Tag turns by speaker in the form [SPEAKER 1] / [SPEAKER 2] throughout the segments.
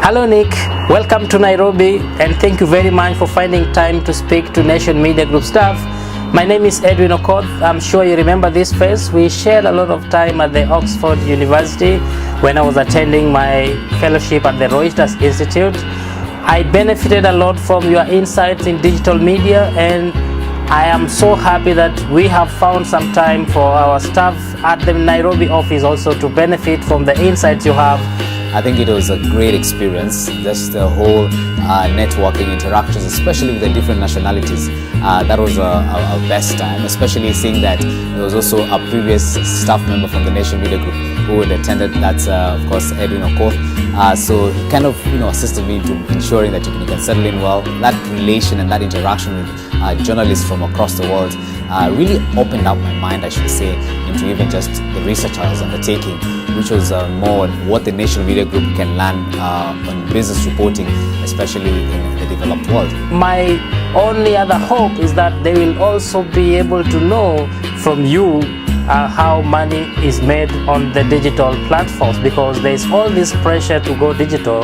[SPEAKER 1] Hello Nick, welcome to Nairobi and thank you very much for finding time to speak to Nation Media Group staff. My name is Edwin Okoth. I'm sure you remember this face. We shared a lot of time at the Oxford University when I was attending my fellowship at the Reuters Institute. I benefited a lot from your insights in digital media, and I am so happy that we have found some time for our staff at the Nairobi office also to benefit from the insights you have.
[SPEAKER 2] I think it was a great experience, just the whole networking interactions, especially with the different nationalities. That was our best time, especially seeing that there was also a previous staff member from the Nation Media Group who had attended. That's of course Edwin Okoth. So he kind of assisted me to ensuring that you can settle in well. That relation and that interaction with journalists from across the world really opened up my mind, I should say, into even just the research I was undertaking, which was more on what the Nation Media Group can learn on business reporting, especially in the developed world.
[SPEAKER 1] My only other hope is that they will also be able to know from you how money is made on the digital platforms, because there's all this pressure to go digital,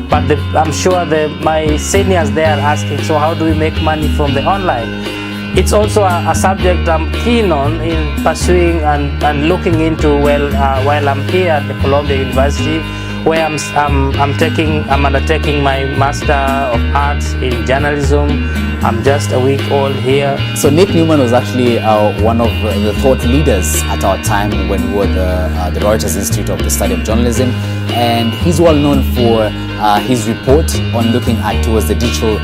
[SPEAKER 1] but I'm sure my seniors there are asking, so how do we make money from the online? It's also a subject I'm keen on in pursuing and looking into while I'm here at the Columbia University, where I'm undertaking my Master of Arts in Journalism. I'm just a week old here.
[SPEAKER 2] So Nic Newman was actually one of the thought leaders at our time when we were the Reuters Institute of the Study of Journalism, and he's well known for his report on looking at towards the digital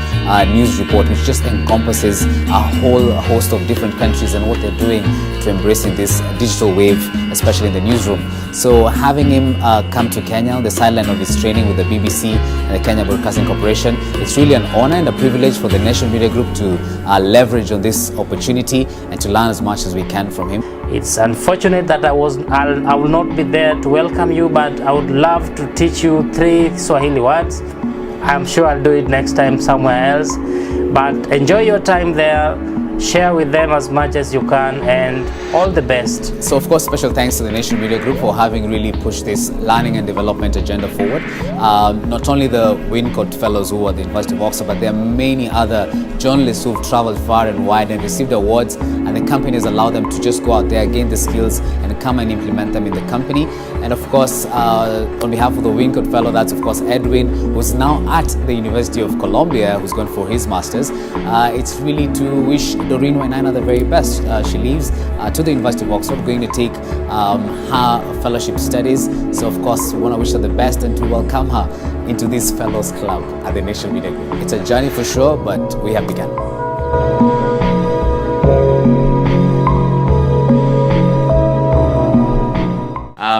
[SPEAKER 2] news report, which just encompasses a whole host of different countries and what they're doing to embracing this digital wave, especially in the newsroom. So having him come to Kenya on the sideline of his training with the BBC and the Kenya Broadcasting Corporation, it's really an honor and a privilege for the Nation Media Group to leverage on this opportunity and to learn as much as we can from him.
[SPEAKER 1] It's unfortunate that I will not be there to welcome you, but I would love to teach you 3 Swahili words. I'm sure I'll do it next time somewhere else, but enjoy your time there. Share with them as much as you can, and all the best.
[SPEAKER 2] So of course, special thanks to the Nation Media Group for having really pushed this learning and development agenda forward. Not only the Wincott Fellows who are at the University of Oxford, but there are many other journalists who've traveled far and wide and received awards, and the companies allow them to just go out there, gain the skills and come and implement them in the company. And of course, on behalf of the Wincott Fellow, that's of course Edwin, who's now at the University of Columbia, who's gone for his Masters. It's really to wish Doreen Wainaina the very best. She leaves to the University of Oxford, going to take her fellowship studies. So of course, we want to wish her the best and to welcome her into this Fellows Club at the Nation Media Group. It's a journey for sure, but we have begun.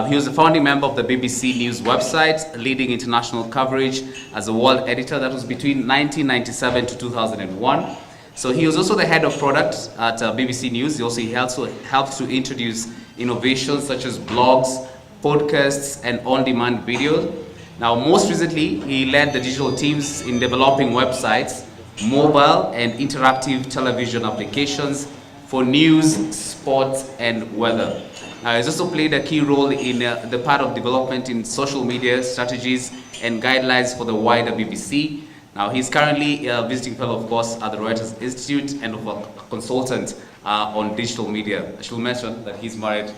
[SPEAKER 3] He was a founding member of the BBC News website, leading international coverage as a world editor. That was between 1997 to 2001. So he was also the head of product at BBC News. He also helped to introduce innovations such as blogs, podcasts, and on-demand video. Now, most recently, he led the digital teams in developing websites, mobile and interactive television applications for news, sports, and weather. He's also played a key role in the part of development in social media strategies and guidelines for the wider BBC. Now, he's currently a visiting fellow, of course, at the Reuters Institute and a consultant on digital media. I should mention that he's married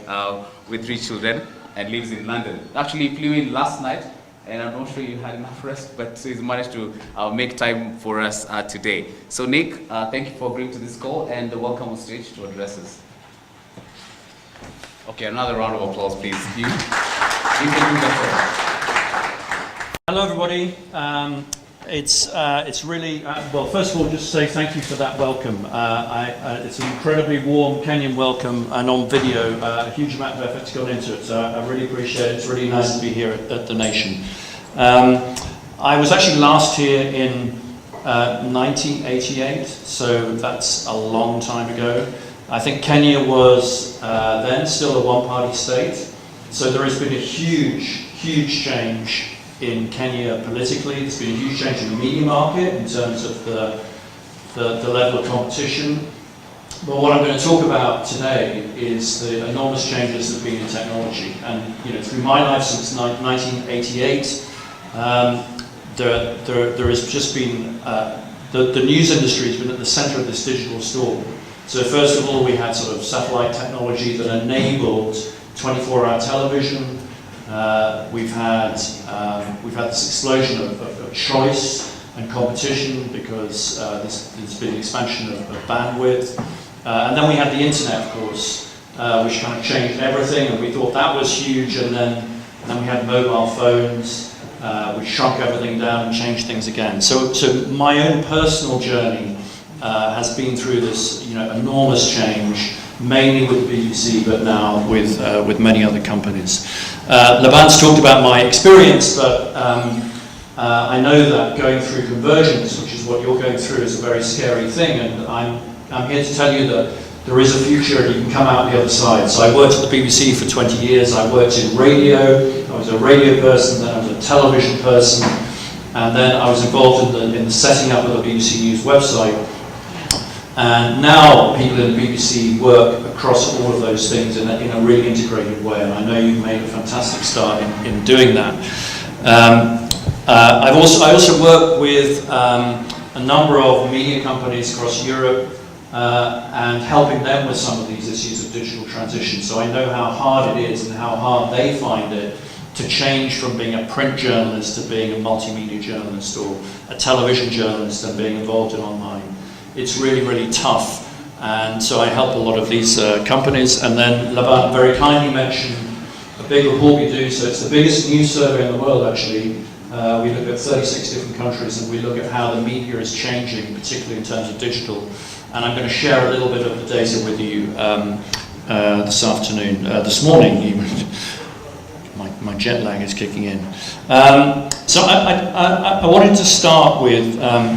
[SPEAKER 3] with 3 children and lives in London. Actually, he flew in last night, and I'm not sure you had enough rest, but he's managed to make time for us today. So, Nick, thank you for agreeing to this call, and welcome on stage to address us. Okay, another round of applause, please. You can do that.
[SPEAKER 4] Hello, everybody. It's really, well, first of all, just say thank you for that welcome. It's an incredibly warm Kenyan welcome, and on video, a huge amount of effort's gone into it, so I really appreciate it. It's really nice to be here at the Nation. I was actually last here in 1988, so that's a long time ago. I think Kenya was then still a one-party state, so there has been a huge change in Kenya politically. There's been a huge change in the media market in terms of the level of competition. But what I'm going to talk about today is the enormous changes that have been in technology. And through my life since 1988, there has just been, the news industry has been at the center of this digital storm. So first of all, we had sort of satellite technology that enabled 24-hour television. We've had this explosion of choice and competition because there's been an expansion of bandwidth. And then we had the internet, of course, which kind of changed everything, and we thought that was huge. And then we had mobile phones, which shrunk everything down and changed things again. So my own personal journey has been through this, enormous change, mainly with the BBC, but now with many other companies. Laban's talked about my experience, but I know that going through convergence, which is what you're going through, is a very scary thing, and I'm here to tell you that there is a future and you can come out the other side. So I worked at the BBC for 20 years, I worked in radio, I was a radio person, then I was a television person, and then I was involved in the setting up of the BBC News website. And now people in the BBC work across all of those things in a really integrated way, and I know you've made a fantastic start in doing that. I also work with a number of media companies across Europe and helping them with some of these issues of digital transition. So I know how hard it is and how hard they find it to change from being a print journalist to being a multimedia journalist or a television journalist and being involved in online. It's really, really tough. And so I help a lot of these companies. And then Laban very kindly mentioned a big report we do. So it's the biggest news survey in the world, actually. We look at 36 different countries and we look at how the media is changing, particularly in terms of digital. And I'm going to share a little bit of the data with you this morning even. My jet lag is kicking in. So I wanted to start with,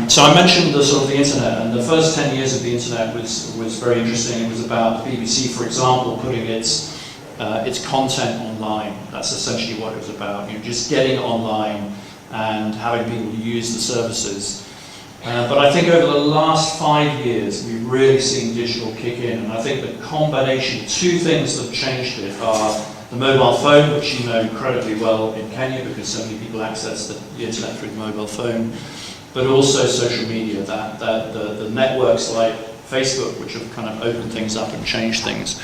[SPEAKER 4] so I mentioned the internet, and the first 10 years of the internet was very interesting. It was about the BBC, for example, putting its content online. That's essentially what it was about, just getting online and having people use the services. But I think over the last 5 years, we've really seen digital kick in, and I think the combination, two things that have changed it are the mobile phone, which you know incredibly well in Kenya because so many people access the internet through the mobile phone, but also social media, the networks like Facebook, which have kind of opened things up and changed things.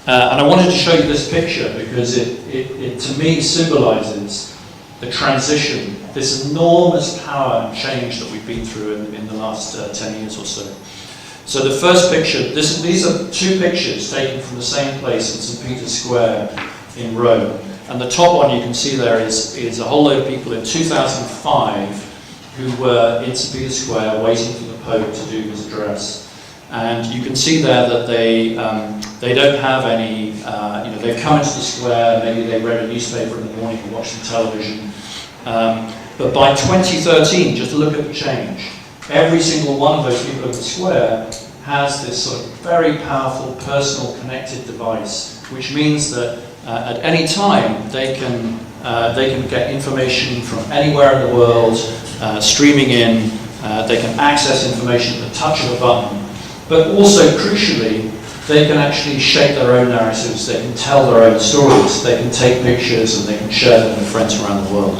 [SPEAKER 4] And I wanted to show you this picture because it to me symbolizes the transition, this enormous power and change that we've been through in the last 10 years or so. So the first picture, these are two pictures taken from the same place in St. Peter's Square in Rome. And the top one you can see there is a whole load of people in 2005 who were in St. Peter's Square waiting for the Pope to do his address. And you can see there that they don't have any, they've come into the square, maybe they read a newspaper in the morning or watched the television. But by 2013, just look at the change. Every single one of those people in the square has this sort of very powerful personal connected device, which means that at any time they can get information from anywhere in the world, streaming in, they can access information at the touch of a button. But also, crucially, they can actually shape their own narratives, they can tell their own stories, they can take pictures and they can share them with friends around the world.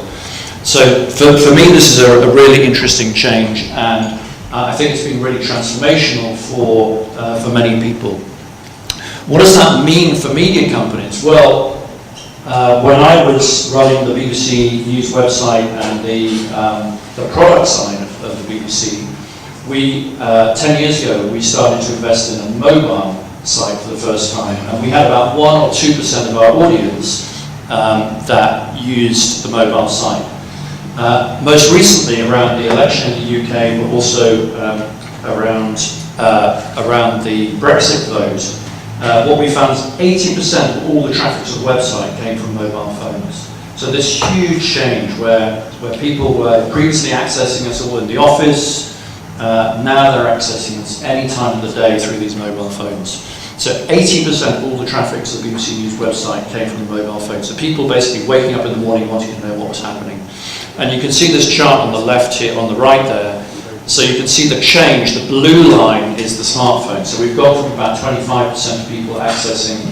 [SPEAKER 4] So for me this is a really interesting change, and I think it's been really transformational for many people. What does that mean for media companies? Well, when I was running the BBC News website and the product side of the BBC, 10 years ago, we started to invest in a mobile site for the first time, and we had about 1 or 2% of our audience that used the mobile site. Most recently, around the election in the UK, but also around the Brexit vote, what we found is 80% of all the traffic to the website came from mobile phones. So this huge change where people were previously accessing us all in the office, now they're accessing us any time of the day through these mobile phones. So 80% of all the traffic to the BBC News website came from the mobile phone. So people basically waking up in the morning wanting to know what was happening. And you can see this chart on the left here, on the right there. So you can see the change. The blue line is the smartphone. So we've gone from about 25% of people accessing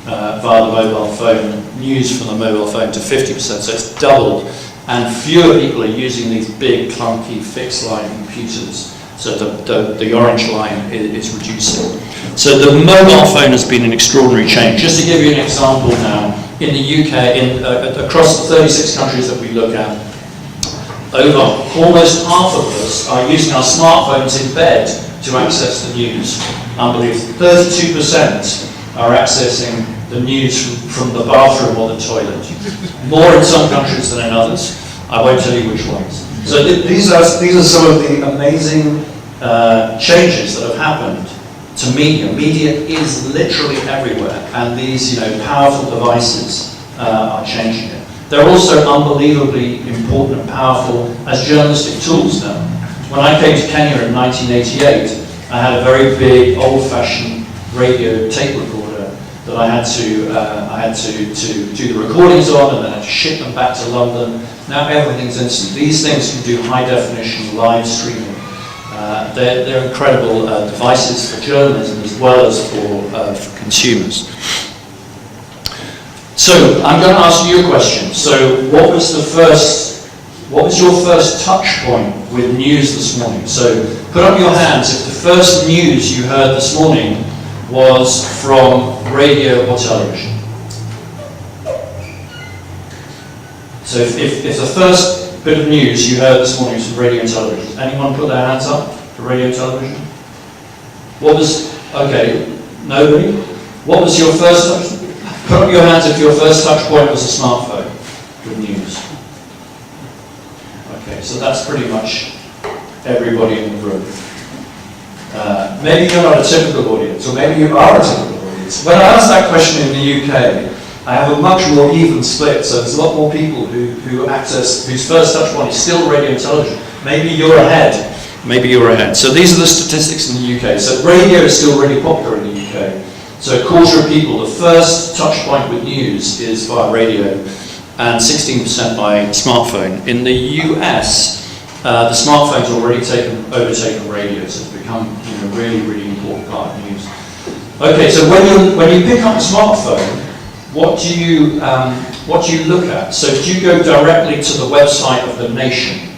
[SPEAKER 4] via the mobile phone, news from the mobile phone, to 50%. So it's doubled and fewer people are using these big, clunky, fixed-line computers. So the orange line is reducing. So the mobile phone has been an extraordinary change. Just to give you an example now, in the UK, across the 36 countries that we look at, almost half of us are using our smartphones in bed to access the news. Unbelievable. 32% are accessing the news from the bathroom or the toilet. More in some countries than in others. I won't tell you which ones. So these are some of the amazing changes that have happened to media. Media is literally everywhere, and these powerful devices are changing it. They're also unbelievably important and powerful as journalistic tools now. When I came to Kenya in 1988, I had a very big, old-fashioned radio tape recorder that I had to do the recordings on, and then I had to ship them back to London. Now everything's instant. These things can do high-definition live streaming. They're incredible devices for journalism as well as for consumers. So I'm going to ask you a question. So what was your first touch point with news this morning? So put up your hands if the first news you heard this morning was from radio or television. So if the first bit of news you heard this morning was from radio and television, anyone put their hands up for radio and television? Okay, nobody? What was your first touch? Put up your hands if your first touch point was a smartphone with news. Okay, so that's pretty much everybody in the room. Maybe you're not a typical audience, or maybe you are a typical audience. When I asked that question in the UK, I have a much more even split, so there's a lot more people who access, whose first touch point is still radio and television. Maybe you're ahead. Maybe you're ahead. So these are the statistics in the UK. So radio is still really popular in the UK. So a quarter of people, the first touch point with news is via radio, and 16% by smartphone. In the US, the smartphone's already overtaken radio, so it's become a really, really important part of news. Okay, so when you pick up a smartphone, what do you look at? So do you go directly to the website of The Nation,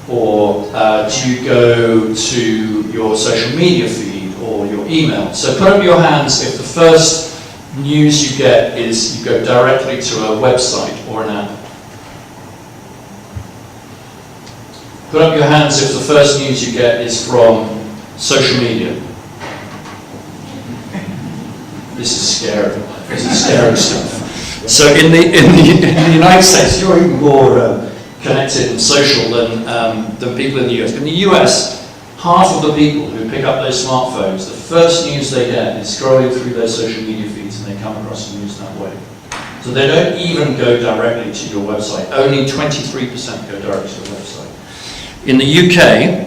[SPEAKER 4] or do you go to your social media feed or your email? So put up your hands if the first news you get is you go directly to a website or an app. Put up your hands if the first news you get is from social media. This is scary. This is scary stuff. So in the United States, you're even more connected and social than people in the US. In the US, half of the people who pick up their smartphones, the first news they get is scrolling through their social media feeds, and they come across the news that way. So they don't even go directly to your website. Only 23% go directly to the website. In the UK,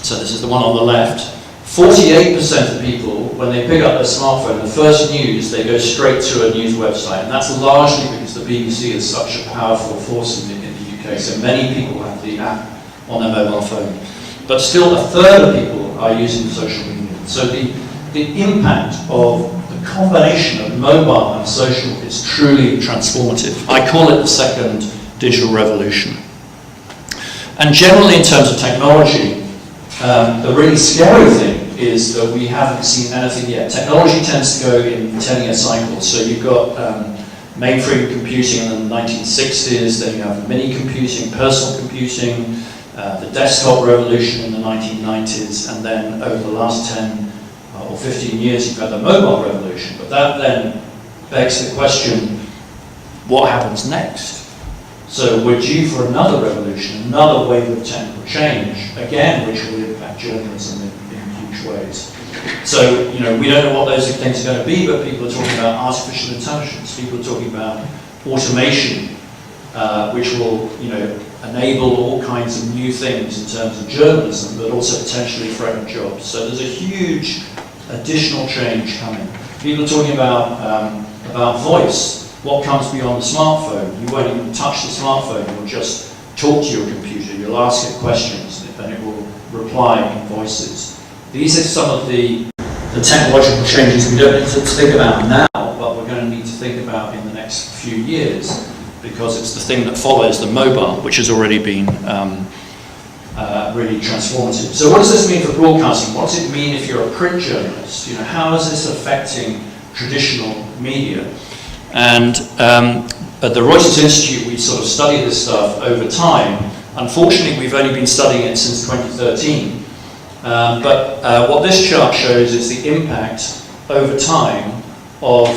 [SPEAKER 4] so this is the one on the left, 48% of people, when they pick up their smartphone, the first news, they go straight to a news website. And that's largely because the BBC is such a powerful force in the UK. So many people have the app on their mobile phone. But still, a third of people are using social media. So the impact of the combination of mobile and social is truly transformative. I call it the second digital revolution. And generally, in terms of technology, the really scary thing is that we haven't seen anything yet. Technology tends to go in 10-year cycles. So you've got mainframe computing in the 1960s, then you have mini computing, personal computing, the desktop revolution in the 1990s, and then over the last 10 or 15 years you've had the mobile revolution. But that then begs the question, what happens next? So we're due for another revolution, another wave of technical change, again, which will impact journalism in huge ways. So, we don't know what those things are going to be, but people are talking about artificial intelligence, people are talking about automation, which will, enable all kinds of new things in terms of journalism, but also potentially threaten jobs. So there's a huge additional change coming. People are talking about voice. What comes beyond the smartphone? You won't even touch the smartphone, you'll just talk to your computer, you'll ask it questions, and it will reply in voices. These are some of the technological changes we don't need to think about now, but we're going to need to think about in the next few years. because it's the thing that follows the mobile, which has already been really transformative. So what does this mean for broadcasting? What does it mean if you're a print journalist? You know, how is this affecting traditional media? And at the Reuters Institute, we sort of study this stuff over time. Unfortunately, we've only been studying it since 2013. But what this chart shows is the impact over time of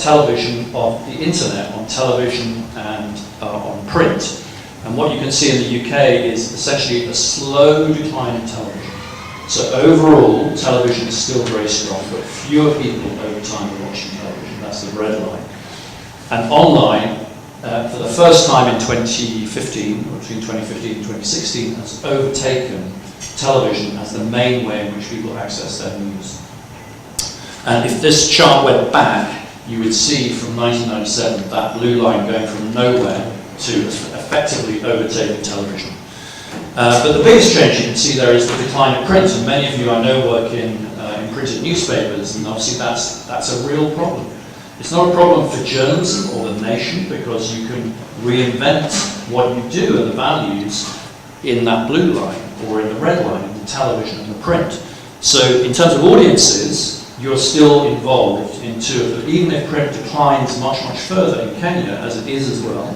[SPEAKER 4] television, of the internet on television and on print. And what you can see in the UK is essentially a slow decline in television. So overall, television is still very strong, but fewer people over time are watching television. That's the red line. And online, for the first time in 2015, or between 2015 and 2016, has overtaken television as the main way in which people access their news. And if this chart went back, you would see from 1997 that blue line going from nowhere to effectively overtaking television. But the biggest change you can see there is the decline of print, and many of you I know work in printed newspapers, and obviously that's a real problem. It's not a problem for journalism or the nation, because you can reinvent what you do and the values in that blue line or in the red line, in the television and the print. So in terms of audiences, you're still involved in two of them. Even if print declines much, much further in Kenya, as it is as well,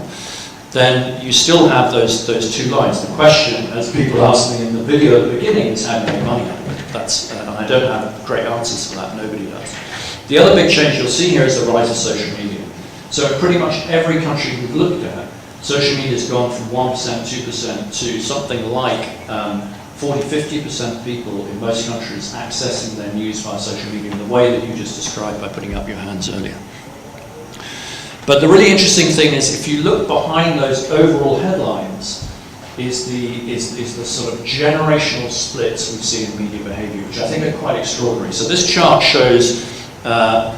[SPEAKER 4] then you still have those two lines. The question, as people asked me in the video at the beginning, is how to make money out of it. That's, and I don't have great answers for that, nobody does. The other big change you'll see here is the rise of social media. So in pretty much every country we've looked at, social media has gone from 1%, 2% to something like 40-50% of people in most countries accessing their news via social media in the way that you just described by putting up your hands earlier. But the really interesting thing is, if you look behind those overall headlines, is the sort of generational splits we see in media behaviour, which I think are quite extraordinary. So this chart shows by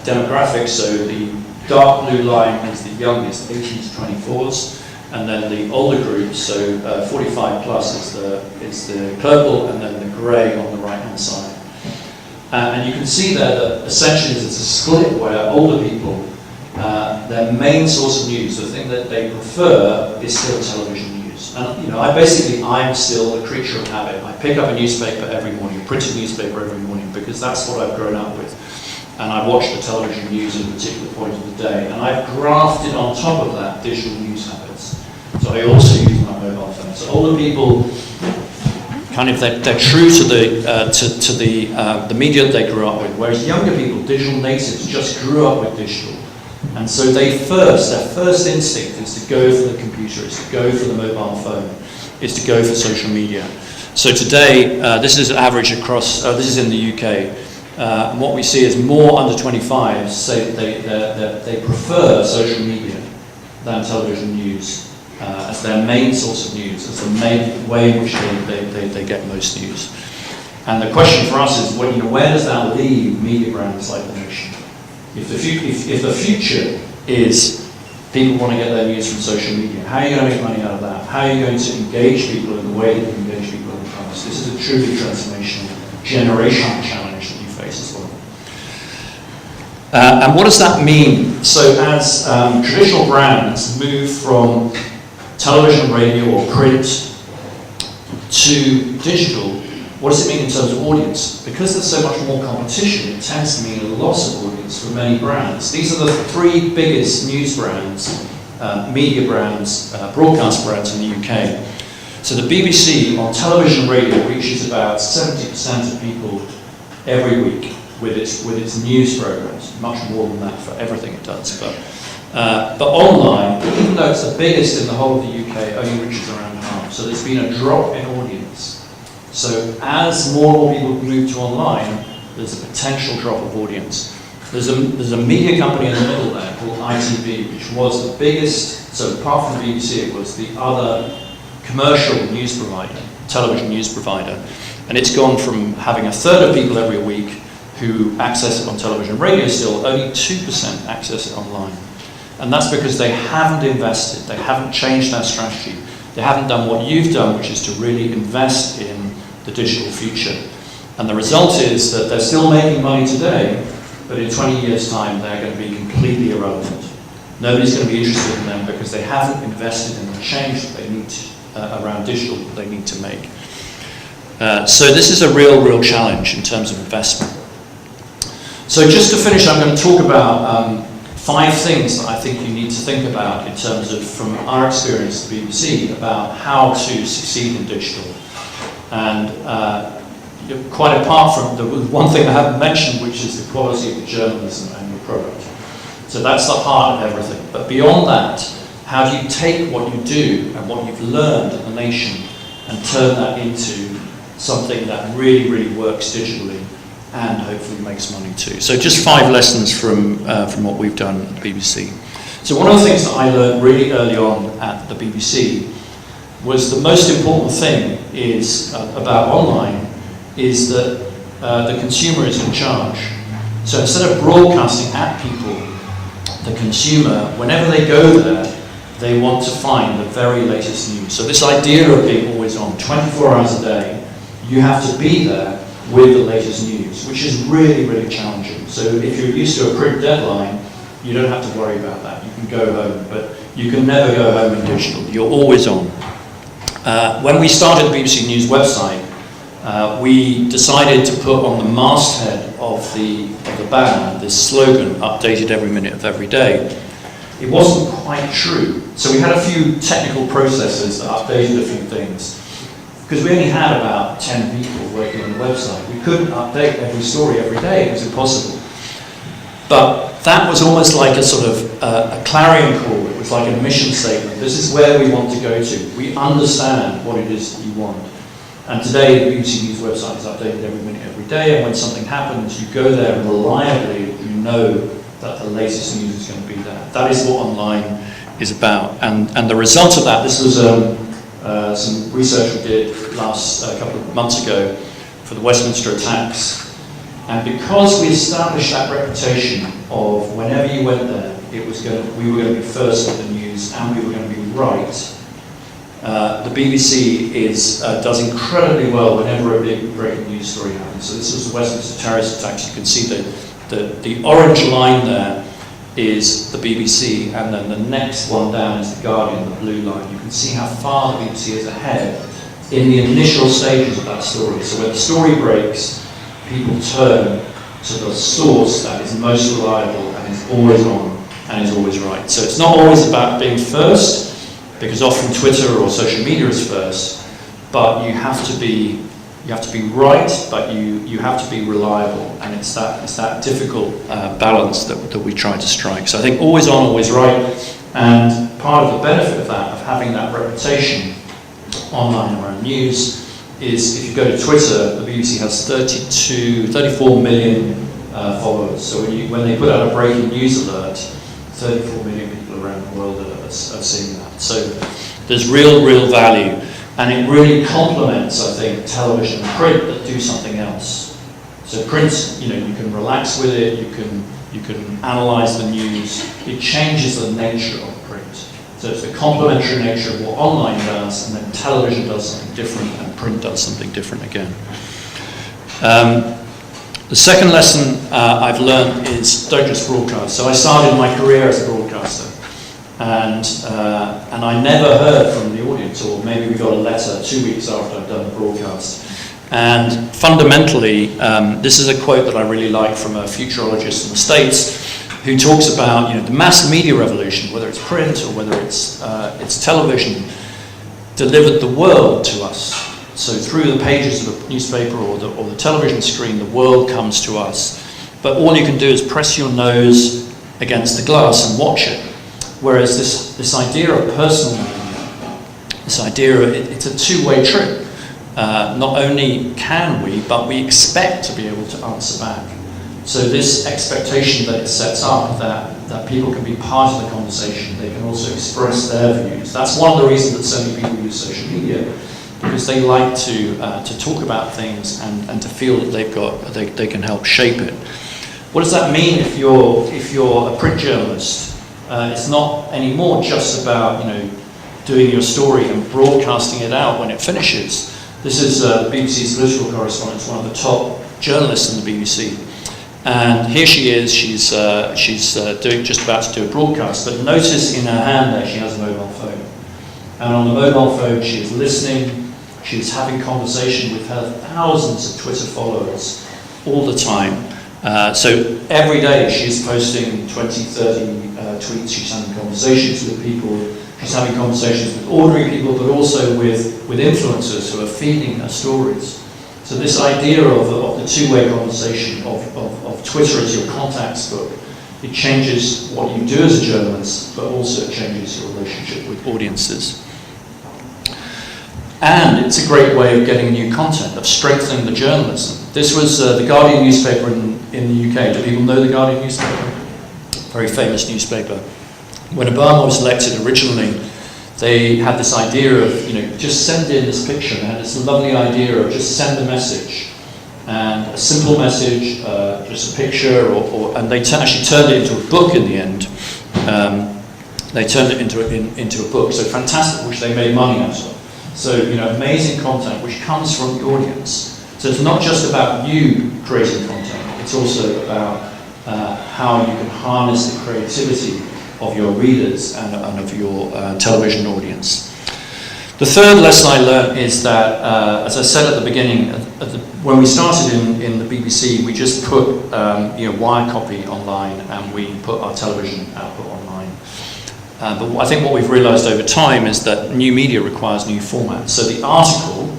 [SPEAKER 4] demographics, so the dark blue line is the youngest, 18 to 24s, and then the older groups, so 45 plus is the purple, and then the grey on the right hand side. And you can see there that essentially there's a split where older people, their main source of news, the thing that they prefer, is still television news. And you know, I'm still a creature of habit. I pick up a newspaper every morning, a printed newspaper every morning, because that's what I've grown up with. And I watch the television news at a particular point of the day, and I've grafted on top of that digital news habits. So I also use my mobile phone. So older people, kind of, they're true to the media they grew up with, whereas younger people, digital natives, just grew up with digital. And so their first instinct is to go for the computer, is to go for the mobile phone, is to go for social media. So today, this is average across, this is in the UK, and what we see is more under 25s say that they prefer social media than television news as their main source of news, as the main way in which they get most news. And the question for us is, well, you know, where does that leave media brands like The Nation? If the future is people want to get their news from social media, how are you going to make money out of that? How are you going to engage people in the way that you engage people in the past? This is a truly transformational, generational challenge that you face as well. And what does that mean? So as traditional brands move from television, radio or print to digital, what does it mean in terms of audience? Because there's so much more competition, it tends to mean a loss of audience for many brands. These are the three biggest news brands, media brands, broadcast brands in the UK. So the BBC on television and radio reaches about 70% of people every week with its news programs, much more than that for everything it does. But online, even though it's the biggest in the whole of the UK, only reaches around half. So there's been a drop in audience. So as more and more people move to online, there's a potential drop of audience. There's a media company in the middle there called ITV, which was the biggest, so apart from the BBC, it was the other commercial news provider, television news provider. And it's gone from having a third of people every week who access it on television and radio still, only 2% access it online. And that's because they haven't invested, they haven't changed their strategy, they haven't done what you've done, which is to really invest in the digital future. And the result is that they're still making money today, but in 20 years' time they're going to be completely irrelevant. nobody's going to be interested in them because they haven't invested in the change that they need around digital that they need to make. So this is a real challenge in terms of investment. So just to finish, I'm going to talk about 5 things that I think you need to think about in terms of, from our experience at the BBC, about how to succeed in digital. And quite apart from the one thing I haven't mentioned, which is the quality of the journalism and your product. So that's the heart of everything. But beyond that, how do you take what you do and what you've learned at the Nation and turn that into something that really works digitally and hopefully makes money too? So just 5 lessons from what we've done at the BBC. So one of the things that I learned really early on at the BBC was the most important thing is about online is that the consumer is in charge. So instead of broadcasting at people, the consumer, whenever they go there, they want to find the very latest news. So this idea of being always on, 24 hours a day, you have to be there with the latest news, which is really challenging. So if you're used to a print deadline, you don't have to worry about that. You can go home, but you can never go home in digital. You're always on. When we started the BBC News website, we decided to put on the masthead of the banner this slogan, updated every minute of every day. It wasn't quite true. So we had a few technical processes that updated a few things. Because we only had about 10 people working on the website. We couldn't update every story every day, it was impossible. But that was almost like a sort of a clarion call, it was like a mission statement. This is where we want to go to. We understand what it is that you want. And today the BBC News website is updated every minute, every day, and when something happens, you go there and reliably, you know that the latest news is going to be there. That is what online is about. And the result of that, this was some research we did a couple of months ago for the Westminster attacks. And because we established that reputation of whenever you went there, we were going to be first with the news and we were going to be right. The BBC does incredibly well whenever a big breaking news story happens. So this was the Westminster terrorist attacks. You can see the orange line there is the BBC, and then the next one down is the Guardian, the blue line. You can see how far the BBC is ahead in the initial stages of that story. So when the story breaks, people turn to the source that is most reliable and is always on and is always right. So it's not always about being first, because often Twitter or social media is first, but you have to be right, but you have to be reliable, and it's that difficult balance that we try to strike. So I think always on, always right, and part of the benefit of that, of having that reputation online around news, is if you go to Twitter, the BBC has 34 million followers. So when they put out a breaking news alert, 34 million people around the world are seeing that. So there's real value, and it really complements, I think, television and print that do something else. So print, you can relax with it, you can analyze the news. It changes the nature of print. So it's the complementary nature of what online does, and then television does something different, and print does something different again. The second lesson I've learned is don't just broadcast. So I started my career as a broadcaster, and I never heard from the audience, or maybe we got a letter 2 weeks after I'd done the broadcast. And fundamentally, this is a quote that I really like from a futurologist in the States, who talks about the mass media revolution, whether it's print or whether it's television, delivered the world to us. So through the pages of a newspaper or the television screen, the world comes to us. But all you can do is press your nose against the glass and watch it. Whereas this idea of personal media, this idea of it's a two-way trip. Not only can we, but we expect to be able to answer back. So this expectation that it sets up that people can be part of the conversation, they can also express their views. That's one of the reasons that so many people use social media, because they like to talk about things and to feel that they can help shape it. What does that mean if you're a print journalist? It's not anymore just about doing your story and broadcasting it out when it finishes. This is BBC's political correspondent, one of the top journalists in the BBC. And here she is, she's just about to do a broadcast, but notice in her hand there she has a mobile phone. And on the mobile phone she is listening, she's having conversation with her thousands of Twitter followers all the time. So every day she's posting 20, 30 tweets, she's having conversations with people, she's having conversations with ordinary people, but also with influencers who are feeding her stories. So this idea of the two-way conversation, of Twitter as your contacts book, it changes what you do as a journalist, but also it changes your relationship with audiences. And it's a great way of getting new content, of strengthening the journalism. This was the Guardian newspaper in the UK. Do people know the Guardian newspaper? Very famous newspaper. When Obama was elected originally, they had this idea of, just send in this picture. They had this lovely idea of just send a message. And a simple message, just a picture, and they actually turned it into a book in the end. They turned it into a book. So fantastic, which they made money out of. So, amazing content which comes from the audience. So it's not just about you creating content, it's also about how you can harness the creativity of your readers and of your television audience. The third lesson I learned is that, as I said at the beginning, when we started in the BBC, we just put wire copy online and we put our television output online. But I think what we've realised over time is that new media requires new formats. So the article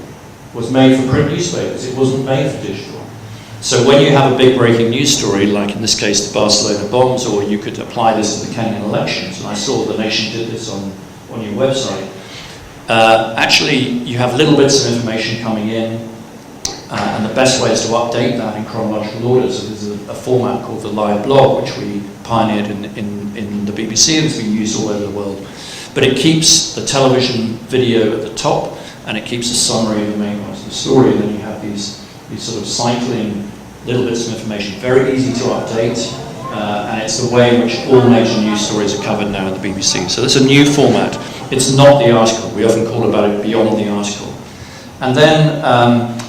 [SPEAKER 4] was made for print newspapers, it wasn't made for digital. So when you have a big breaking news story, like in this case the Barcelona bombs, or you could apply this to the Kenyan elections, and I saw The Nation did this on your website, actually you have little bits of information coming in, and the best way is to update that in chronological order. So there's a format called the live blog, which we pioneered in the BBC and has been used all over the world. But it keeps the television video at the top, and it keeps a summary of the main parts of the story, and then you have these sort of cycling little bits of information, very easy to update, and it's the way in which all major news stories are covered now at the BBC. So that's a new format. It's not the article. We often call about it beyond the article. And then,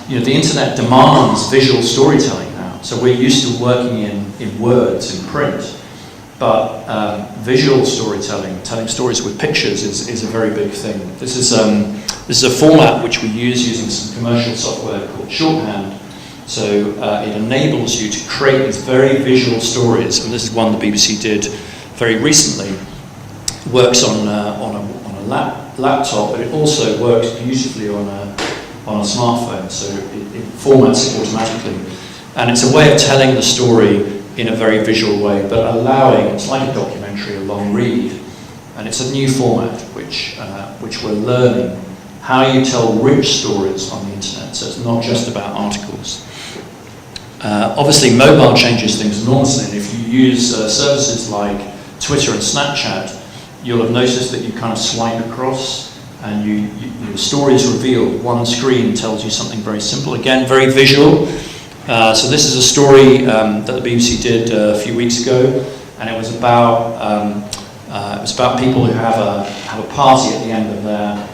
[SPEAKER 4] the internet demands visual storytelling now. So we're used to working in words, in print, but visual storytelling, telling stories with pictures is a very big thing. This is a format which we use using some commercial software called Shorthand. So it enables you to create these very visual stories, and this is one the BBC did very recently. It works on a laptop, but it also works beautifully on a smartphone, so it formats it automatically. And it's a way of telling the story in a very visual way, but allowing, it's like a documentary, a long read, and it's a new format which we're learning how you tell rich stories on the internet, so it's not just about articles. Obviously mobile changes things enormously, and if you use services like Twitter and Snapchat, you'll have noticed that you kind of swipe across and your story is revealed. One screen tells you something very simple, again very visual. So this is a story that the BBC did a few weeks ago, and it was about people who have a party at the end of their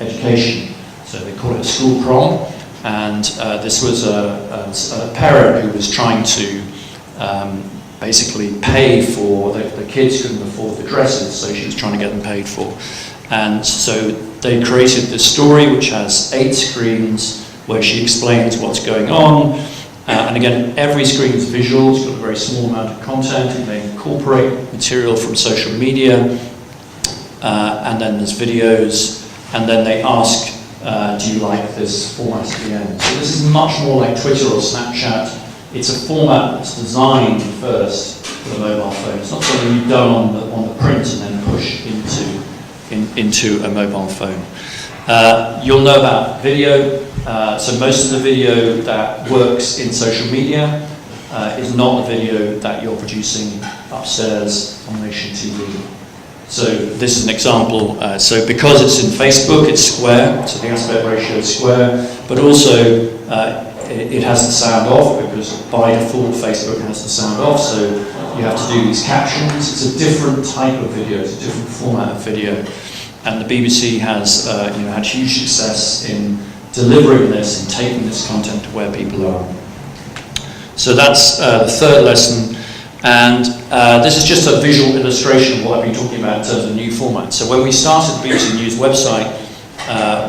[SPEAKER 4] education. So they call it a school prom, and this was a parent who was trying to basically pay for, the kids couldn't afford the dresses, so she was trying to get them paid for. And so they created this story which has 8 screens where she explains what's going on. And again, every screen is visual, it's got a very small amount of content, and they incorporate material from social media, and then there's videos, and then they ask, do you like this format at the end? So this is much more like Twitter or Snapchat. It's a format that's designed first for the mobile phone. It's not something you've done on the print and then push into a mobile phone. You'll know about video. So most of the video that works in social media is not the video that you're producing upstairs on Nation TV. So this is an example. So because it's in Facebook, it's square, so the aspect ratio is square, but also it has the sound off, because by default Facebook has the sound off, so you have to do these captions. It's a different type of video, it's a different format of video. And the BBC has had huge success in delivering this and taking this content to where people are. So that's the third lesson. And this is just a visual illustration of what I've been talking about in terms of new formats. So when we started the BBC News website,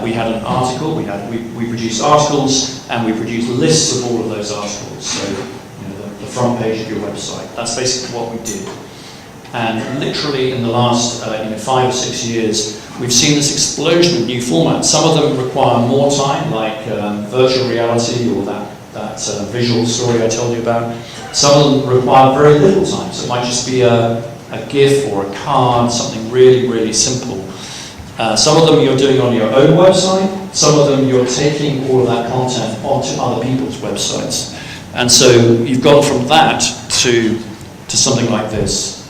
[SPEAKER 4] we had an article, we produced articles, and we produced lists of all of those articles. So the front page of your website. That's basically what we did. And literally in the last 5 or 6 years, we've seen this explosion of new formats. Some of them require more time, like virtual reality or that visual story I told you about. Some of them require very little time. So it might just be a GIF or a card, something really, really simple. Some of them you're doing on your own website. Some of them you're taking all of that content onto other people's websites. And so you've gone from that to something like this.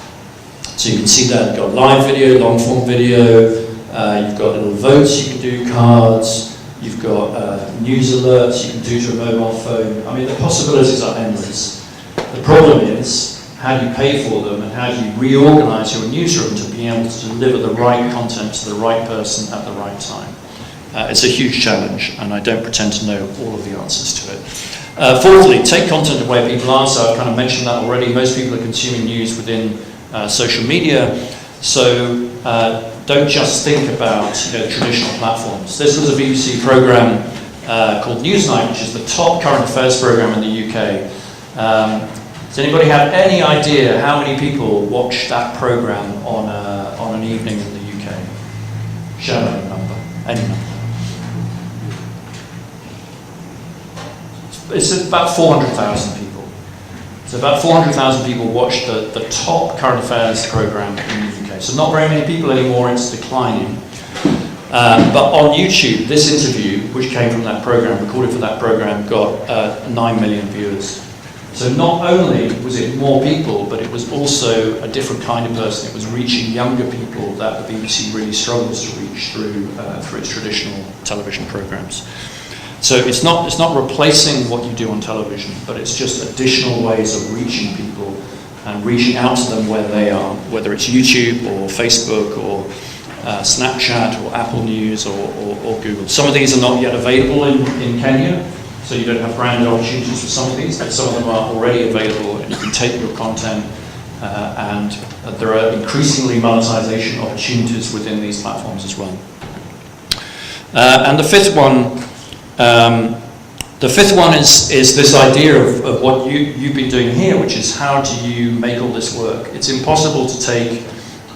[SPEAKER 4] So you can see that you've got live video, long form video, you've got little votes you can do, cards, you've got news alerts you can do to a mobile phone. I mean, the possibilities are endless. The problem is, how do you pay for them and how do you reorganize your newsroom to be able to deliver the right content to the right person at the right time? It's a huge challenge, and I don't pretend to know all of the answers to it. Fourthly, take content of where people are. So I've kind of mentioned that already. Most people are consuming news within social media, so don't just think about traditional platforms. This was a BBC programme called Newsnight, which is the top current affairs programme in the UK. Does anybody have any idea how many people watch that programme on an evening in the UK? Show any number. Any number. It's about 400,000 people. So about 400,000 people watch the top current affairs programme in the UK. So not very many people anymore, it's declining. But on YouTube, this interview, which came from that programme, recorded for that programme, got 9 million viewers. So not only was it more people, but it was also a different kind of person. It was reaching younger people that the BBC really struggles to reach through its traditional television programmes. So it's not replacing what you do on television, but it's just additional ways of reaching people and reaching out to them where they are, whether it's YouTube or Facebook or Snapchat or Apple News or Google. Some of these are not yet available in Kenya, so you don't have branded opportunities for some of these, but some of them are already available, and you can take your content and there are increasingly monetization opportunities within these platforms as well. And the fifth one is this idea of what you've been doing here, which is how do you make all this work? It's impossible to take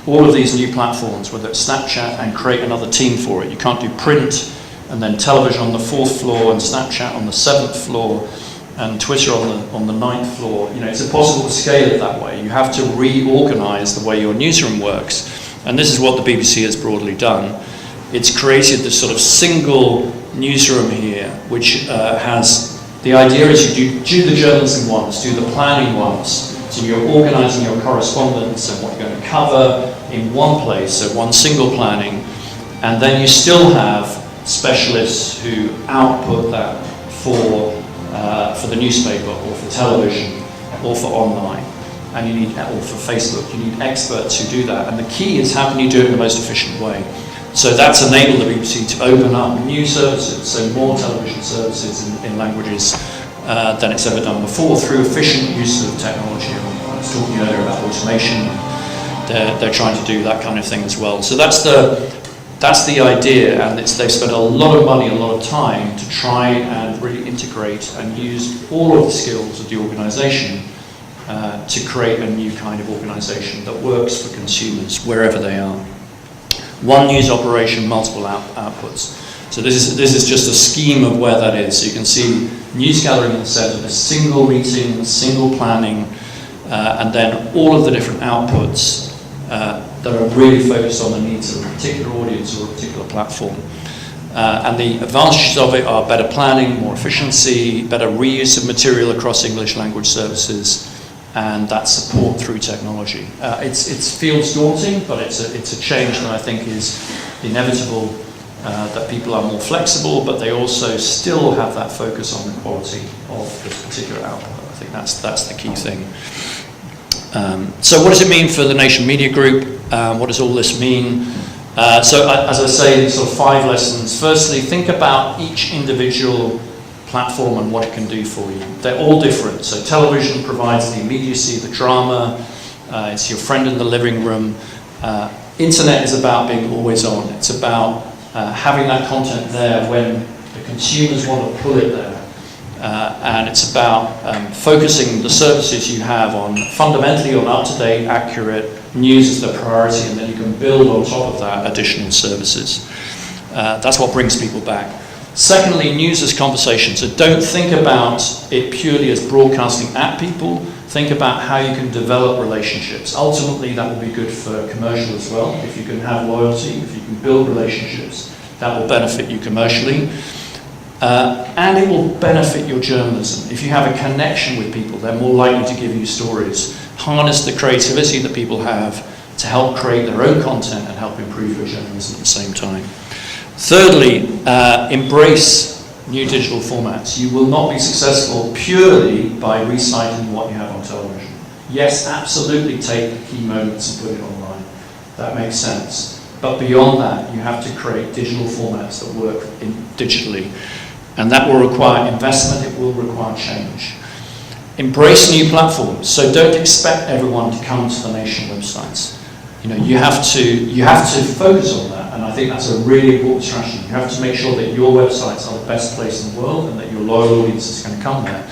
[SPEAKER 4] all of these new platforms, whether it's Snapchat, and create another team for it. You can't do print and then television on the 4th floor and Snapchat on the 7th floor and Twitter on the 9th floor. It's impossible to scale it that way. You have to reorganize the way your newsroom works. And this is what the BBC has broadly done. It's created this sort of single newsroom here, which has, the idea is you do the journalism once, do the planning once, so you're organising your correspondence and what you're going to cover in one place, so one single planning, and then you still have specialists who output that for the newspaper or for television or for online, and or for Facebook. You need experts who do that, and the key is how can you do it in the most efficient way. So that's enabled the BBC to open up new services, so more television services in languages than it's ever done before through efficient use of technology. I was talking earlier about automation. They're trying to do that kind of thing as well. So that's the idea, and they've spent a lot of money, a lot of time to try and really integrate and use all of the skills of the organisation to create a new kind of organisation that works for consumers wherever they are. One news operation, multiple outputs. So this is just a scheme of where that is. So you can see news gathering in the centre, a single meeting, single planning, and then all of the different outputs that are really focused on the needs of a particular audience or a particular platform. And the advantages of it are better planning, more efficiency, better reuse of material across English language services, and that support through technology. It feels daunting, but it's a change that I think is inevitable, that people are more flexible, but they also still have that focus on the quality of this particular output. I think that's the key thing. So what does it mean for the Nation Media Group? What does all this mean? So as I say, these sort of 5 lessons. Firstly, think about each individual platform and what it can do for you. They're all different. So television provides the immediacy, the drama, it's your friend in the living room. Internet is about being always on. It's about having that content there when the consumers want to pull it there. And it's about focusing the services you have on fundamentally on up-to-date, accurate news as the priority, and then you can build on top of that additional services. That's what brings people back. Secondly, news as conversation. So don't think about it purely as broadcasting at people. Think about how you can develop relationships. Ultimately, that will be good for commercial as well. If you can have loyalty, if you can build relationships, that will benefit you commercially. And it will benefit your journalism. If you have a connection with people, they're more likely to give you stories. Harness the creativity that people have to help create their own content and help improve your journalism at the same time. Thirdly, embrace new digital formats. You will not be successful purely by reciting what you have on television. Yes, absolutely take the key moments and put it online. That makes sense. But beyond that, you have to create digital formats that work digitally. And that will require investment, it will require change. Embrace new platforms. So don't expect everyone to come to the Nation websites. You know, you have to focus on that, and I think that's a really important strategy. You have to make sure that your websites are the best place in the world and that your loyal audience is going to come there.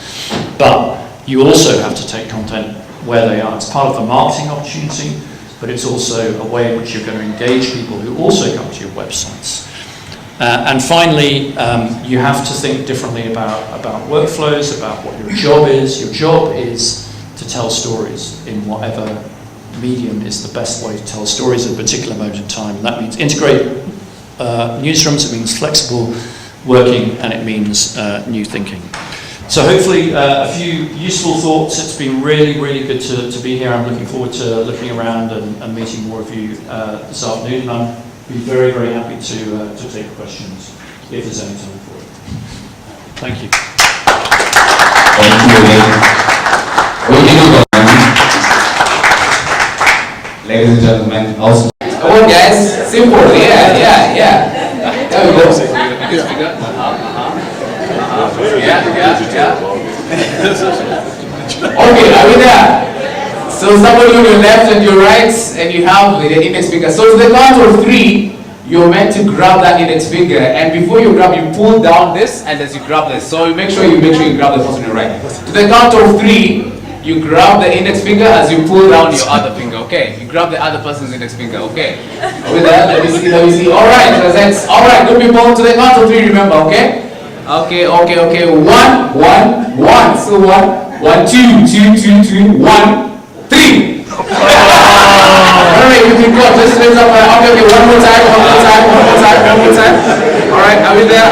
[SPEAKER 4] But you also have to take content where they are. It's part of the marketing opportunity, but it's also a way in which you're going to engage people who also come to your websites. And finally, you have to think differently about workflows, about what your job is. Your job is to tell stories in whatever medium is the best way to tell stories at a particular moment in time. That means integrate newsrooms, it means flexible working, and it means new thinking. So hopefully a few useful thoughts. It's been really, really good to be here. I'm looking forward to looking around and meeting more of you this afternoon. And I'm be very, very happy to take questions if there's any time for it. Thank you.
[SPEAKER 3] Thank you. Ladies and gentlemen, also. Come on, guys. Simple. Yeah. There we go. Yeah. Okay, are we there? So somebody on your left and your right, and you have the index finger. So to the count of 3, you're meant to grab that index finger, and before you grab, you pull down this, and as you grab this, so you make sure you grab the person on your right. To the count of 3, you grab the index finger as you pull down your other finger. Okay, you grab the other person's index finger. Okay, with that, let me see. All right, that's all right. Good people. To the count of 3, remember. Okay. 1, 1, 1. So 1, 2, 1. 3. Alright, you can go. Just raise up. Okay. One more time. Alright, are we there?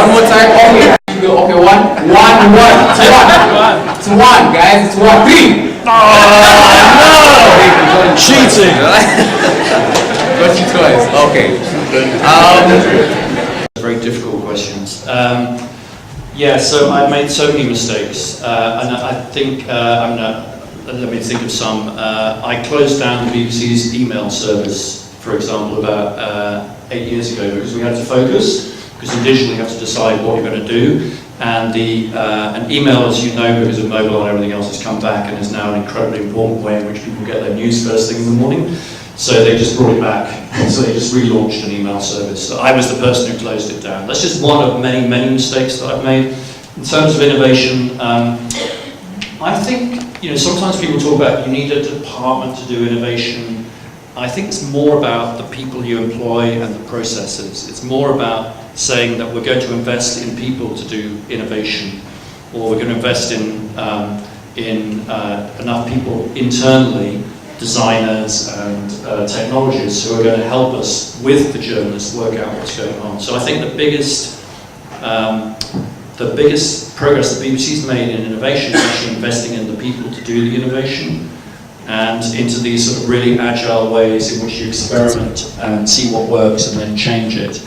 [SPEAKER 3] One more time. Okay. Okay. 1, 1. It's 1, guys. It's 1. 3. Oh no!
[SPEAKER 4] Cheating.
[SPEAKER 3] Got you twice. Okay.
[SPEAKER 4] Very difficult questions. Yeah, so I've made so many mistakes, and I think let me think of some. I closed down the BBC's email service, for example, about 8 years ago because we had to focus, because in digital you have to decide what you're going to do, and an email, as you know, because of mobile and everything else, has come back and is now an incredibly important way in which people get their news first thing in the morning. So they just brought it back. So they just relaunched an email service. So I was the person who closed it down. That's just one of many, many mistakes that I've made. In terms of innovation, I think, sometimes people talk about you need a department to do innovation. I think it's more about the people you employ and the processes. It's more about saying that we're going to invest in people to do innovation, or we're going to invest in enough people internally, designers and technologists, who are going to help us with the journalists work out what's going on. So I think the biggest progress that BBC's made in innovation is actually investing in the people to do the innovation, and into these sort of really agile ways in which you experiment and see what works and then change it.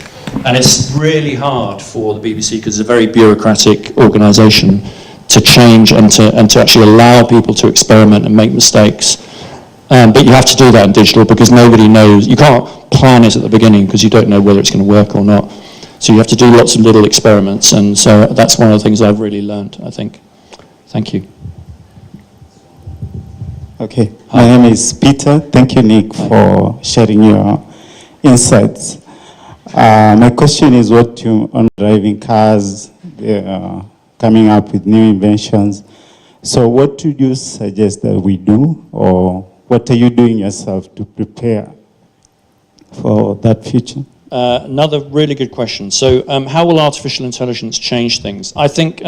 [SPEAKER 4] And it's really hard for the BBC, because it's a very bureaucratic organisation, to change and to actually allow people to experiment and make mistakes. But you have to do that in digital, because nobody knows. You can't plan it at the beginning because you don't know whether it's going to work or not. So you have to do lots of little experiments, and so that's one of the things I've really learned, I think. Thank you.
[SPEAKER 5] Okay, my name is Peter. Thank you, Nick, for sharing your insights. My question is what you on driving cars, coming up with new inventions. So what would you suggest that we do, or what are you doing yourself to prepare for that future?
[SPEAKER 4] Another really good question. So how will artificial intelligence change things? I think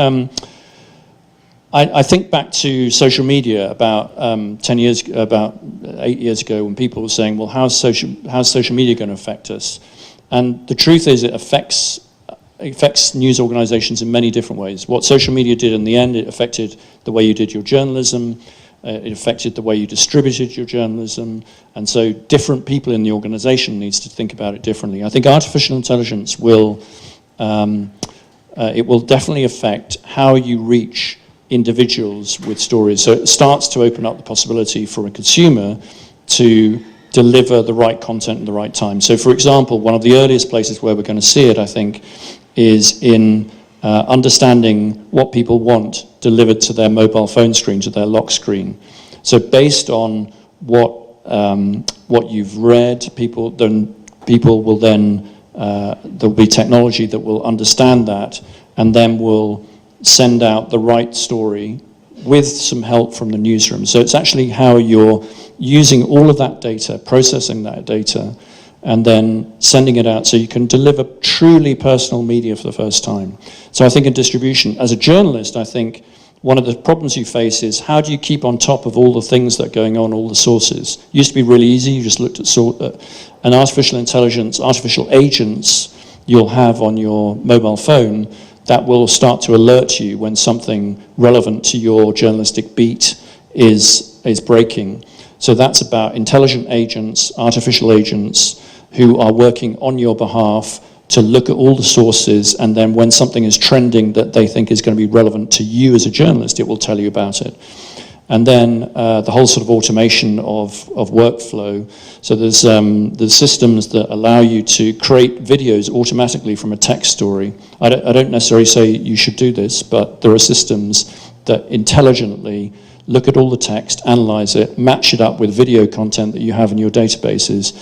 [SPEAKER 4] I think back to social media about 8 years ago, when people were saying, well, how's social media going to affect us? And the truth is it affects news organizations in many different ways. What social media did in the end, it affected the way you did your journalism, it affected the way you distributed your journalism, and so different people in the organization needs to think about it differently. I think artificial intelligence will definitely affect how you reach individuals with stories. So it starts to open up the possibility for a consumer to deliver the right content at the right time. So for example, one of the earliest places where we're going to see it, I think, is in understanding what people want delivered to their mobile phone screen, to their lock screen. So based on what you've read, people will then, there'll be technology that will understand that and then will send out the right story with some help from the newsroom. So it's actually how you're using all of that data, processing that data, and then sending it out so you can deliver truly personal media for the first time. So I think in distribution, as a journalist, I think one of the problems you face is how do you keep on top of all the things that are going on, all the sources? It used to be really easy, you just looked at an artificial intelligence, artificial agents you'll have on your mobile phone that will start to alert you when something relevant to your journalistic beat is breaking. So that's about intelligent agents, artificial agents, who are working on your behalf to look at all the sources, and then when something is trending that they think is going to be relevant to you as a journalist, it will tell you about it. And then the whole sort of automation of workflow. So there's systems that allow you to create videos automatically from a text story. I don't necessarily say you should do this, but there are systems that intelligently look at all the text, analyze it, match it up with video content that you have in your databases,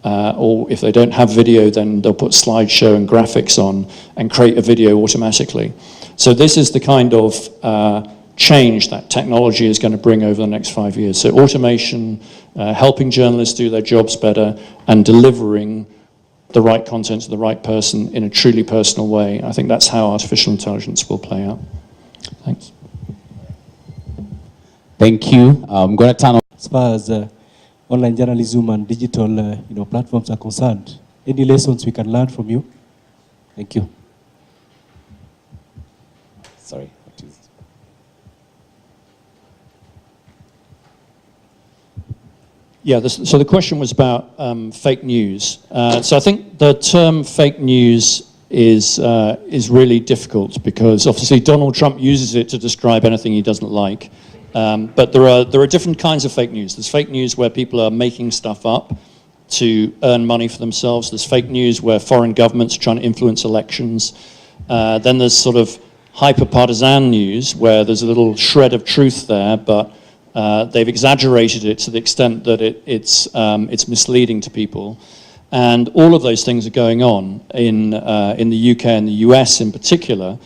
[SPEAKER 4] or if they don't have video, then they'll put slideshow and graphics on and create a video automatically. So this is the kind of change that technology is going to bring over the next 5 years. So automation, helping journalists do their jobs better, and delivering the right content to the right person in a truly personal way. I think that's how artificial intelligence will play out. Thanks.
[SPEAKER 2] Thank you. I'm going to turn on.
[SPEAKER 6] As far as online journalism and digital platforms are concerned, any lessons we can learn from you? Thank you.
[SPEAKER 2] Sorry.
[SPEAKER 4] Yeah, so the question was about fake news. So I think the term fake news is really difficult because obviously Donald Trump uses it to describe anything he doesn't like. But there are different kinds of fake news. There's fake news where people are making stuff up to earn money for themselves. There's fake news where foreign governments are trying to influence elections. Then there's sort of hyper-partisan news where there's a little shred of truth there, but they've exaggerated it to the extent that it's misleading to people. And all of those things are going on in the UK and the US in particular,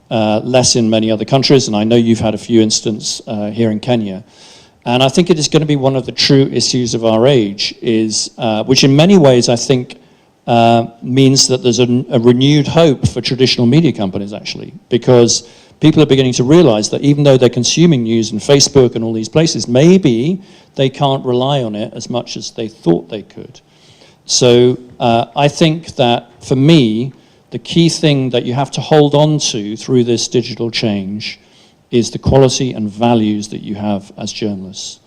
[SPEAKER 4] less in many other countries, and I know you've had a few instances here in Kenya. And I think it is going to be one of the true issues of our age, which in many ways I think means that there's a renewed hope for traditional media companies actually, because people are beginning to realize that even though they're consuming news in Facebook and all these places, maybe they can't rely on it as much as they thought they could. So I think that for me, the key thing that you have to hold on to through this digital change is the quality and values that you have as journalists.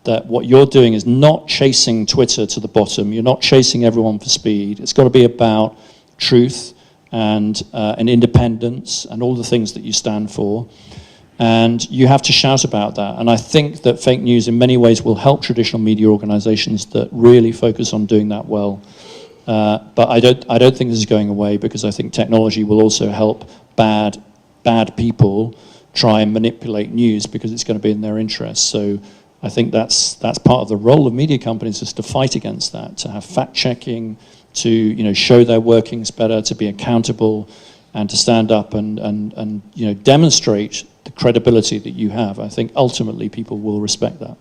[SPEAKER 4] That what you're doing is not chasing Twitter to the bottom, you're not chasing everyone for speed. It's got to be about truth and independence and all the things that you stand for. And you have to shout about that. And I think that fake news in many ways will help traditional media organizations that really focus on doing that well. But I don't think this is going away, because I think technology will also help bad people try and manipulate news, because it's going to be in their interest. So I think that's part of the role of media companies, is to fight against that, to have fact checking, to show their workings better, to be accountable, and to stand up and demonstrate the credibility that you have. I think ultimately people will respect that.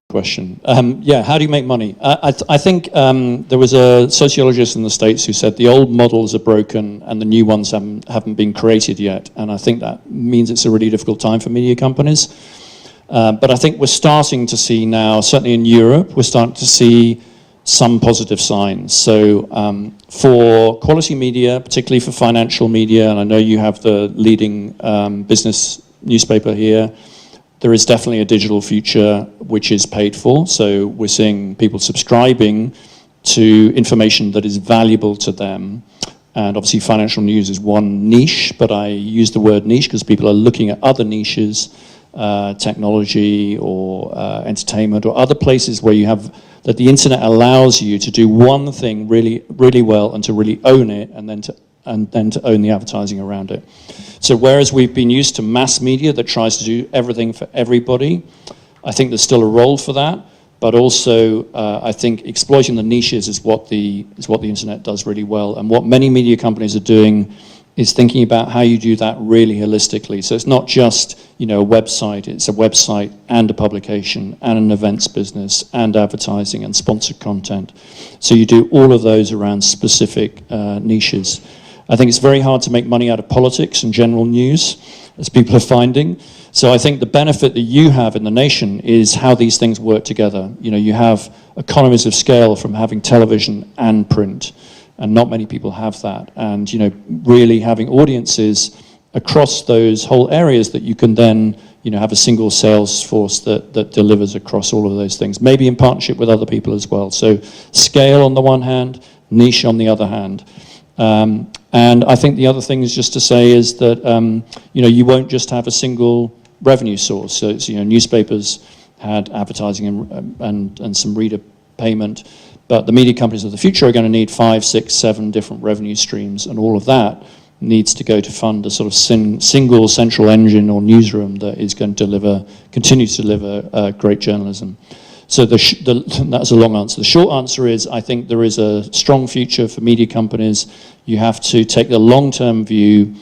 [SPEAKER 4] Question. Yeah, how do you make money? I think there was a sociologist in the States who said the old models are broken and the new ones haven't been created yet. And I think that means it's a really difficult time for media companies. But I think we're starting to see now, certainly in Europe, we're starting to see some positive signs. So for quality media, particularly for financial media, and I know you have the leading business newspaper here, there is definitely a digital future which is paid for. So we're seeing people subscribing to information that is valuable to them. And obviously financial news is one niche, but I use the word niche because people are looking at other niches, technology or entertainment or other places where you have, that the internet allows you to do one thing really, really well and to really own it, and then to own the advertising around it. So whereas we've been used to mass media that tries to do everything for everybody, I think there's still a role for that, but also I think exploiting the niches is what the internet does really well. And what many media companies are doing is thinking about how you do that really holistically. So it's not just a website, it's a website and a publication and an events business and advertising and sponsored content. So you do all of those around specific niches. I think it's very hard to make money out of politics and general news, as people are finding. So I think the benefit that you have in the nation is how these things work together. You have economies of scale from having television and print, and not many people have that. And really having audiences across those whole areas that you can then have a single sales force that delivers across all of those things, maybe in partnership with other people as well. So scale on the one hand, niche on the other hand. And I think the other thing is just to say is that you won't just have a single revenue source. So it's, newspapers had advertising and some reader payment, but the media companies of the future are going to need 5, 6, 7 different revenue streams, and all of that needs to go to fund a sort of single central engine or newsroom that is going to continue to deliver great journalism. So that's a long answer. The short answer is, I think there is a strong future for media companies. You have to take the long-term view,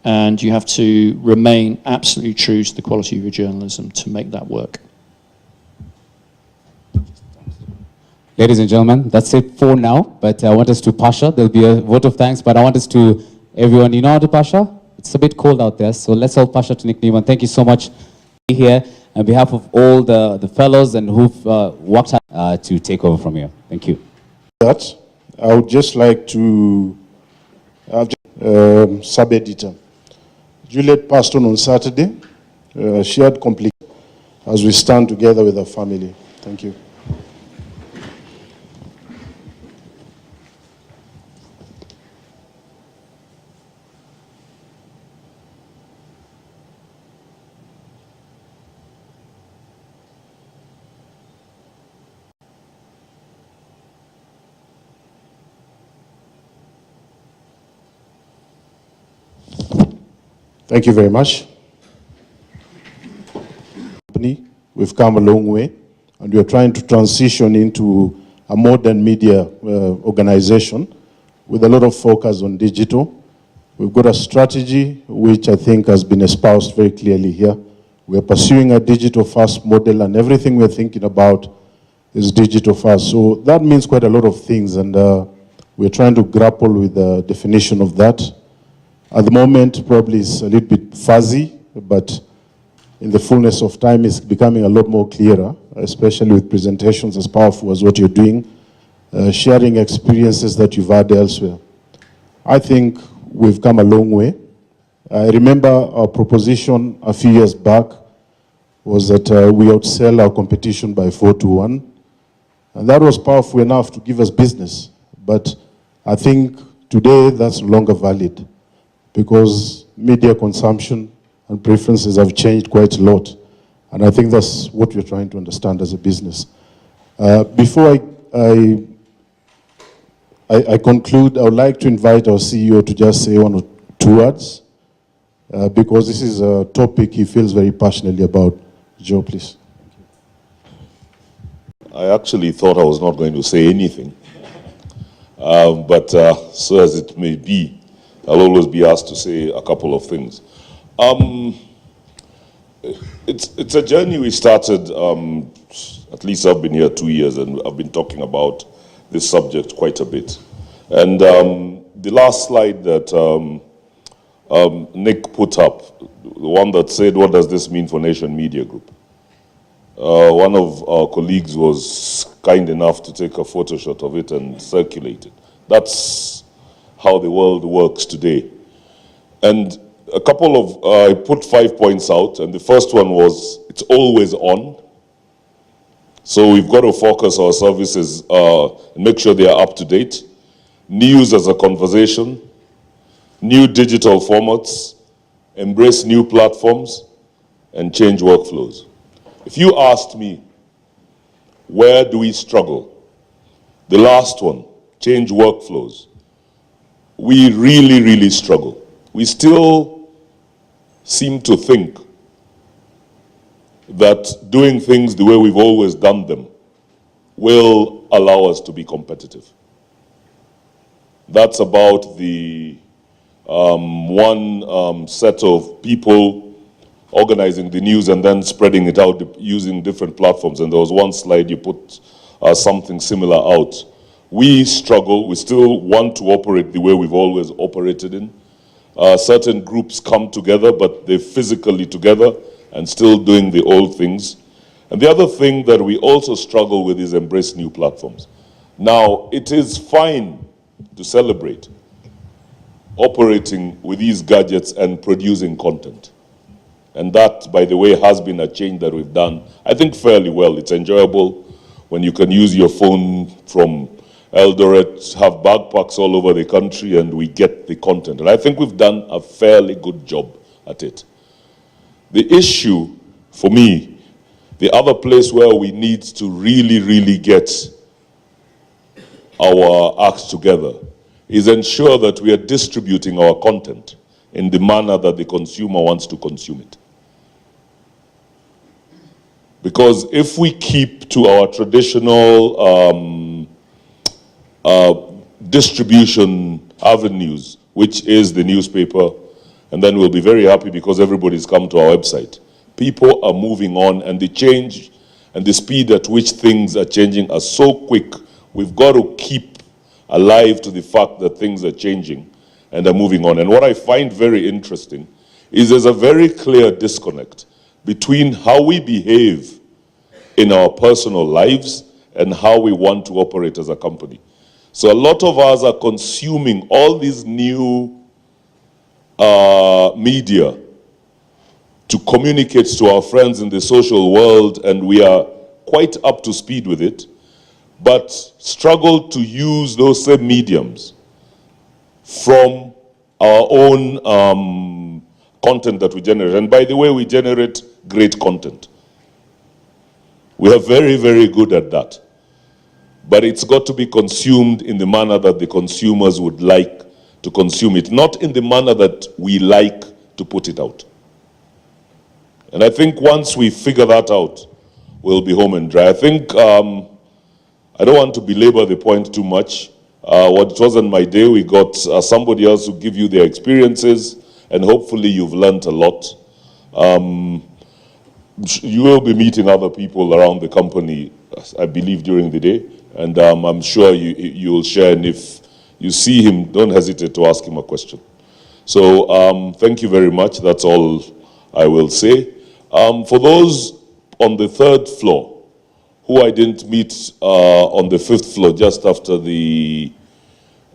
[SPEAKER 4] and you have to remain absolutely true to the quality of your journalism to make that work.
[SPEAKER 2] Ladies and gentlemen, that's it for now. But I want us to Pasha. There'll be a vote of thanks, but I want us to, everyone, how to Pasha? It's a bit cold out there, so let's all Pasha to Nic Newman. Thank you so much for being here. On behalf of all the fellows and who've worked hard to take over from here. Thank you.
[SPEAKER 7] I would just like to have sub-editor. Juliet passed on Saturday. She had complications as we stand together with her family. Thank you. Thank you very much. We've come a long way, and we are trying to transition into a modern media organization with a lot of focus on digital. We've got a strategy which I think has been espoused very clearly here. We are pursuing a digital-first model, and everything we're thinking about is digital-first. So that means quite a lot of things, and we're trying to grapple with the definition of that. At the moment, probably it's a little bit fuzzy, but in the fullness of time, it's becoming a lot more clearer, especially with presentations as powerful as what you're doing, sharing experiences that you've had elsewhere. I think we've come a long way. I remember our proposition a few years back was that we outsell our competition by 4-1, and that was powerful enough to give us business. But I think today that's no longer valid, because media consumption and preferences have changed quite a lot. And I think that's what we're trying to understand as a business. Before I conclude, I would like to invite our CEO to just say one or two words, because this is a topic he feels very passionately about. Joe, please.
[SPEAKER 8] I actually thought I was not going to say anything, but so as it may be, I'll always be asked to say a couple of things. It's a journey we started, at least I've been here 2 years, and I've been talking about this subject quite a bit. And the last slide that Nic put up, the one that said, what does this mean for Nation Media Group? One of our colleagues was kind enough to take a Photoshop of it and circulate it. That's how the world works today. And a couple of, I put 5 points out, and the first one was, it's always on. So we've got to focus our services and make sure they are up to date. News as a conversation, new digital formats, embrace new platforms, and change workflows. If you asked me, where do we struggle? The last one, change workflows. We really, really struggle. We still seem to think that doing things the way we've always done them will allow us to be competitive. That's about the one set of people organizing the news and then spreading it out using different platforms. And there was one slide you put something similar out. We struggle, we still want to operate the way we've always operated in. Certain groups come together, but they're physically together and still doing the old things. And the other thing that we also struggle with is embrace new platforms. Now, it is fine to celebrate operating with these gadgets and producing content. And that, by the way, has been a change that we've done, I think, fairly well. It's enjoyable when you can use your phone from Eldoret, have backpacks all over the country, and we get the content. And I think we've done a fairly good job at it. The issue, for me, the other place where we need to really, really get our acts together is ensure that we are distributing our content in the manner that the consumer wants to consume it. Because if we keep to our traditional distribution avenues, which is the newspaper, and then we'll be very happy because everybody's come to our website. People are moving on, and the change and the speed at which things are changing are so quick, we've got to keep alive to the fact that things are changing and are moving on. And what I find very interesting is there's a very clear disconnect between how we behave in our personal lives and how we want to operate as a company. So a lot of us are consuming all these new media to communicate to our friends in the social world, and we are quite up to speed with it, but struggle to use those same mediums from our own content that we generate. And by the way, we generate great content. We are very, very good at that. But it's got to be consumed in the manner that the consumers would like to consume it, not in the manner that we like to put it out. And I think once we figure that out, we'll be home and dry. I think, I don't want to belabor the point too much. What it was on my day, we got somebody else to give you their experiences, and hopefully you've learned a lot. You will be meeting other people around the company, I believe, during the day, and I'm sure you'll share, and if you see him, don't hesitate to ask him a question. So thank you very much. That's all I will say. For those on the 3rd floor who I didn't meet on the 5th floor just after the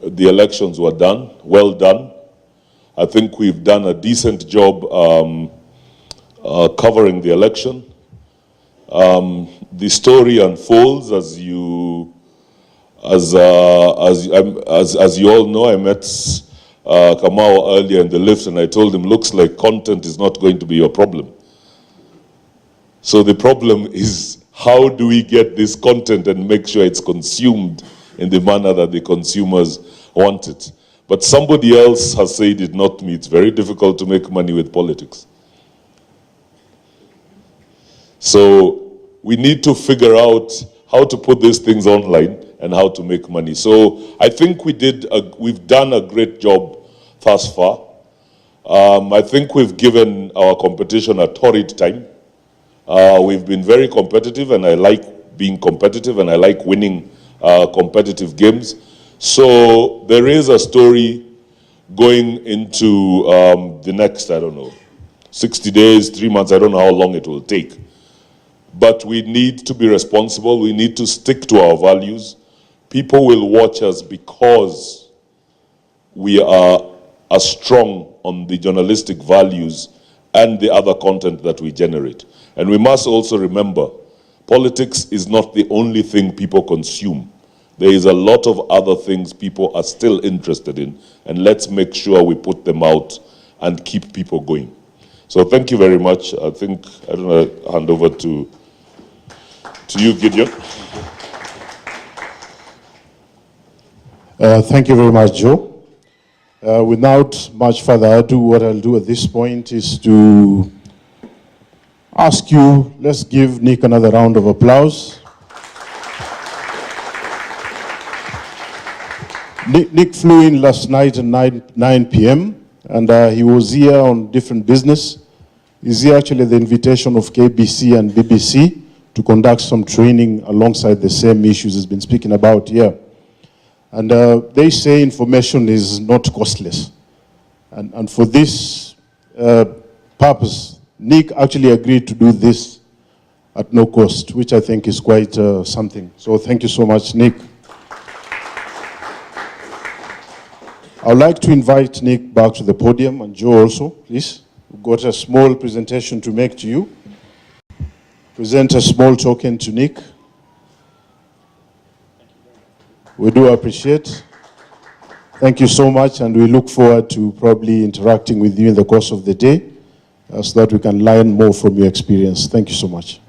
[SPEAKER 8] elections were done, well done. I think we've done a decent job covering the election. The story unfolds as you all know. I met Kamau earlier in the lift, and I told him, looks like content is not going to be your problem. So the problem is, how do we get this content and make sure it's consumed in the manner that the consumers want it? But somebody else has said it, not me. It's very difficult to make money with politics. So we need to figure out how to put these things online and how to make money. So I think we've done a great job thus far. I think we've given our competition a torrid time. We've been very competitive, and I like being competitive, and I like winning competitive games. So there is a story going into the next, I don't know, 60 days, 3 months, I don't know how long it will take. But we need to be responsible. We need to stick to our values. People will watch us because we are strong on the journalistic values and the other content that we generate. And we must also remember, politics is not the only thing people consume. There is a lot of other things people are still interested in, and let's make sure we put them out and keep people going. So thank you very much. I think I don't know, hand over to you, Gideon.
[SPEAKER 7] Thank you very much, Joe. Without much further ado, what I'll do at this point is to ask you, let's give Nic another round of applause. Nic flew in last night at 9 p.m. and he was here on different business. He's here actually at the invitation of KBC and BBC to conduct some training alongside the same issues he's been speaking about here. And they say information is not costless. And for this purpose, Nic actually agreed to do this at no cost, which I think is quite something. So thank you so much, Nic. I would like to invite Nic back to the podium, and Joe also, please. We've got a small presentation to make to you. Present a small token to Nic. We do appreciate. Thank you so much, and we look forward to probably interacting with you in the course of the day so that we can learn more from your experience. Thank you so much.